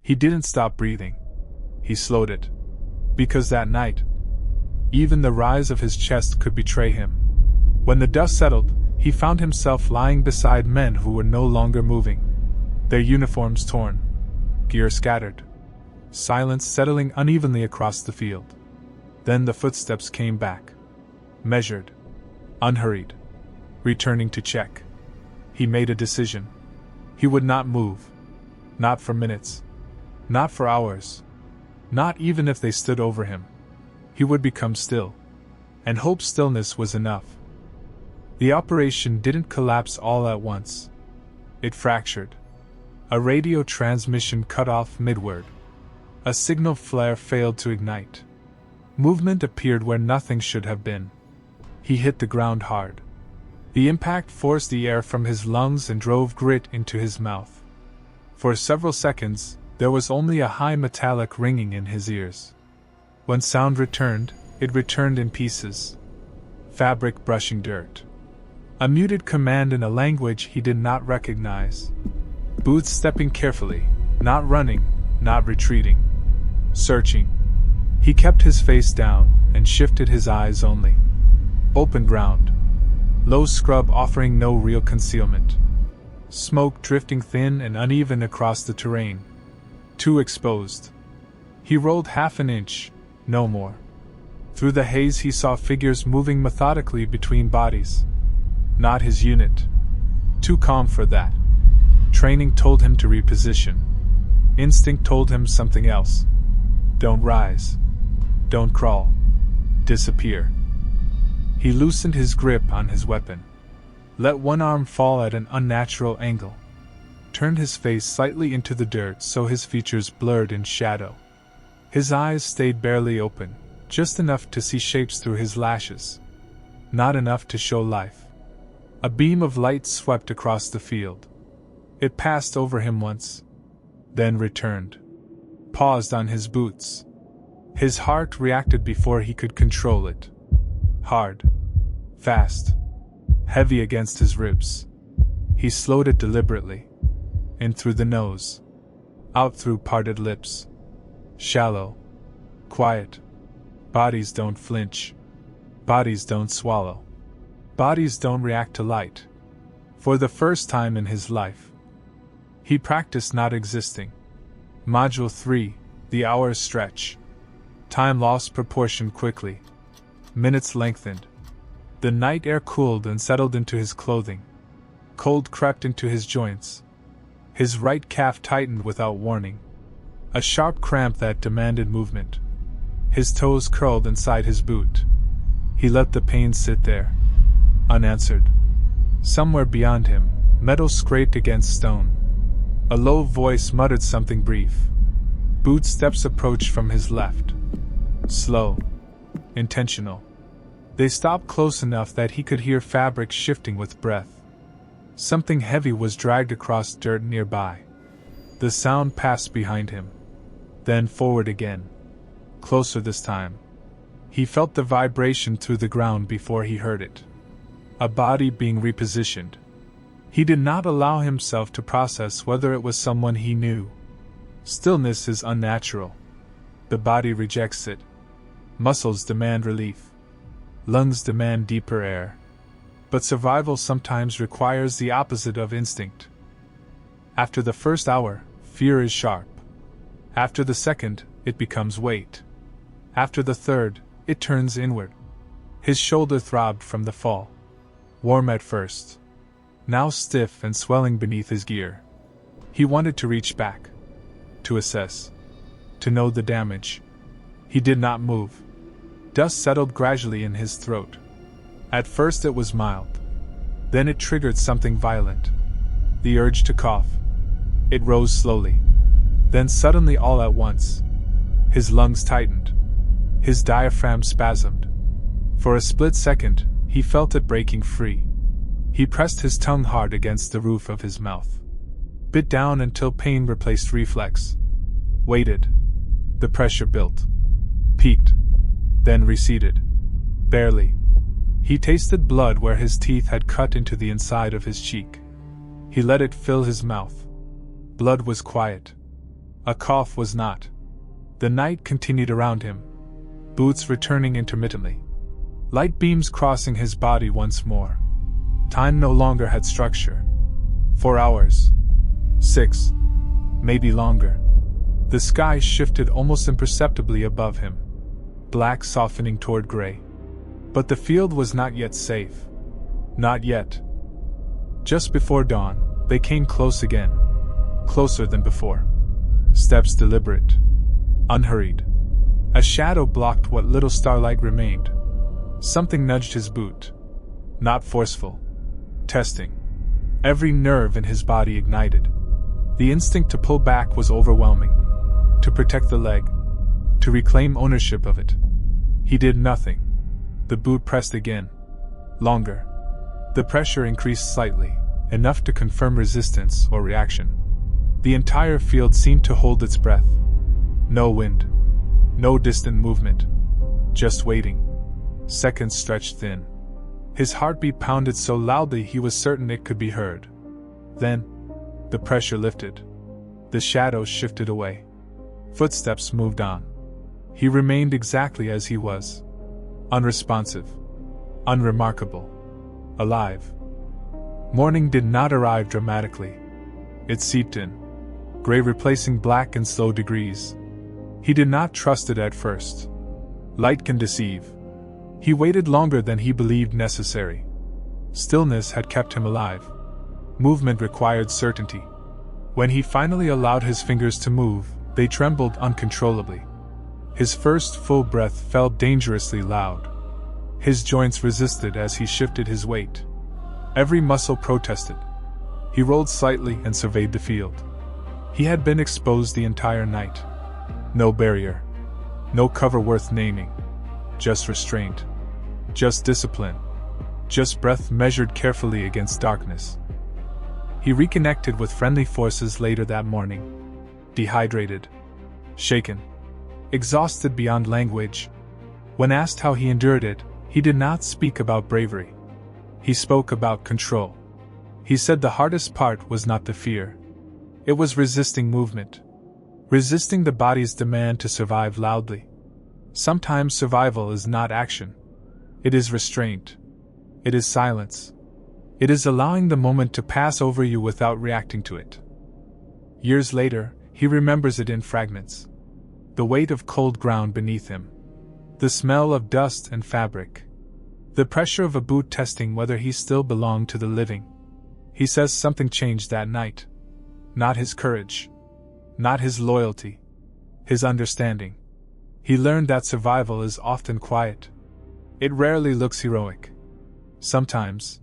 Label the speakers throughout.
Speaker 1: He didn't stop breathing. He slowed it. Because that night, even the rise of his chest could betray him. When the dust settled, he found himself lying beside men who were no longer moving. Their uniforms torn, gear scattered, silence settling unevenly across the field. Then the footsteps came back. Measured, unhurried, returning to check. He made a decision. He would not move. Not for minutes. Not for hours. Not even if they stood over him. He would become still. And hope stillness was enough. The operation didn't collapse all at once. It fractured. A radio transmission cut off midward. A signal flare failed to ignite. Movement appeared where nothing should have been. He hit the ground hard. The impact forced the air from his lungs and drove grit into his mouth. For several seconds, there was only a high metallic ringing in his ears. When sound returned, it returned in pieces. Fabric brushing dirt. A muted command in a language he did not recognize. Boots stepping carefully, not running, not retreating. Searching. He kept his face down and shifted his eyes only. Open ground. Low scrub offering no real concealment. Smoke drifting thin and uneven across the terrain. Too exposed. He rolled half an inch, no more. Through the haze he saw figures moving methodically between bodies. Not his unit. Too calm for that. Training told him to reposition. Instinct told him something else. Don't rise. Don't crawl. Disappear. He loosened his grip on his weapon. Let one arm fall at an unnatural angle. Turned his face slightly into the dirt so his features blurred in shadow. His eyes stayed barely open, just enough to see shapes through his lashes. Not enough to show life. A beam of light swept across the field. It passed over him once, then returned. Paused on his boots. His heart reacted before he could control it. Hard. Fast. Heavy against his ribs. He slowed it deliberately. In through the nose. Out through parted lips. Shallow. Quiet. Bodies don't flinch. Bodies don't swallow. Bodies don't react to light. For the first time in his life, he practiced not existing. Module 3, the hours stretch. Time lost proportion quickly. Minutes lengthened. The night air cooled and settled into his clothing. Cold crept into his joints. His right calf tightened without warning. A sharp cramp that demanded movement. His toes curled inside his boot. He let the pain sit there, unanswered. Somewhere beyond him, metal scraped against stone. A low voice muttered something brief. Boot steps approached from his left. Slow. Intentional. They stopped close enough that he could hear fabric shifting with breath. Something heavy was dragged across dirt nearby. The sound passed behind him. Then forward again. Closer this time. He felt the vibration through the ground before he heard it. A body being repositioned. He did not allow himself to process whether it was someone he knew. Stillness is unnatural. The body rejects it. Muscles demand relief. Lungs demand deeper air. But survival sometimes requires the opposite of instinct. After the first hour, fear is sharp. After the second, it becomes weight. After the third, it turns inward. His shoulder throbbed from the fall. Warm at first. Now stiff and swelling beneath his gear. He wanted to reach back. To assess. To know the damage. He did not move. Dust settled gradually in his throat. At first it was mild. Then it triggered something violent. The urge to cough. It rose slowly. Then suddenly all at once. His lungs tightened. His diaphragm spasmed. For a split second, he felt it breaking free. He pressed his tongue hard against the roof of his mouth. Bit down until pain replaced reflex. Waited. The pressure built. Peaked. Then receded. Barely. He tasted blood where his teeth had cut into the inside of his cheek. He let it fill his mouth. Blood was quiet. A cough was not. The night continued around him, boots returning intermittently. Light beams crossing his body once more. Time no longer had structure. 4 hours. 6. Maybe longer. The sky shifted almost imperceptibly above him, black softening toward gray. But the field was not yet safe. Not yet. Just before dawn, they came close again. Closer than before. Steps deliberate. Unhurried. A shadow blocked what little starlight remained. Something nudged his boot. Not forceful. Testing. Every nerve in his body ignited. The instinct to pull back was overwhelming. To protect the leg. To reclaim ownership of it. He did nothing. The boot pressed again. Longer. The pressure increased slightly, enough to confirm resistance or reaction. The entire field seemed to hold its breath. No wind. No distant movement. Just waiting. Seconds stretched thin. His heartbeat pounded so loudly he was certain it could be heard. Then, the pressure lifted. The shadows shifted away. Footsteps moved on. He remained exactly as he was. Unresponsive. Unremarkable. Alive. Morning did not arrive dramatically. It seeped in. Gray replacing black in slow degrees. He did not trust it at first. Light can deceive. He waited longer than he believed necessary. Stillness had kept him alive. Movement required certainty. When he finally allowed his fingers to move, they trembled uncontrollably. His first full breath felt dangerously loud. His joints resisted as he shifted his weight. Every muscle protested. He rolled slightly and surveyed the field. He had been exposed the entire night. No barrier. No cover worth naming. Just restraint. Just discipline. Just breath measured carefully against darkness. He reconnected with friendly forces later that morning. Dehydrated. Shaken. Exhausted beyond language. When asked how he endured it, he did not speak about bravery. He spoke about control. He said the hardest part was not the fear. It was resisting movement. Resisting the body's demand to survive loudly. Sometimes survival is not action. It is restraint. It is silence. It is allowing the moment to pass over you without reacting to it. Years later, he remembers it in fragments. The weight of cold ground beneath him. The smell of dust and fabric. The pressure of a boot testing whether he still belonged to the living. He says something changed that night. Not his courage. Not his loyalty. His understanding. He learned that survival is often quiet. It rarely looks heroic. Sometimes,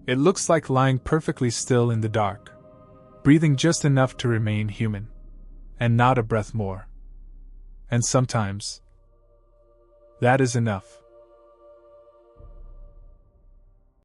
Speaker 1: it looks like lying perfectly still in the dark, breathing just enough to remain human, and not a breath more. And sometimes, that is enough.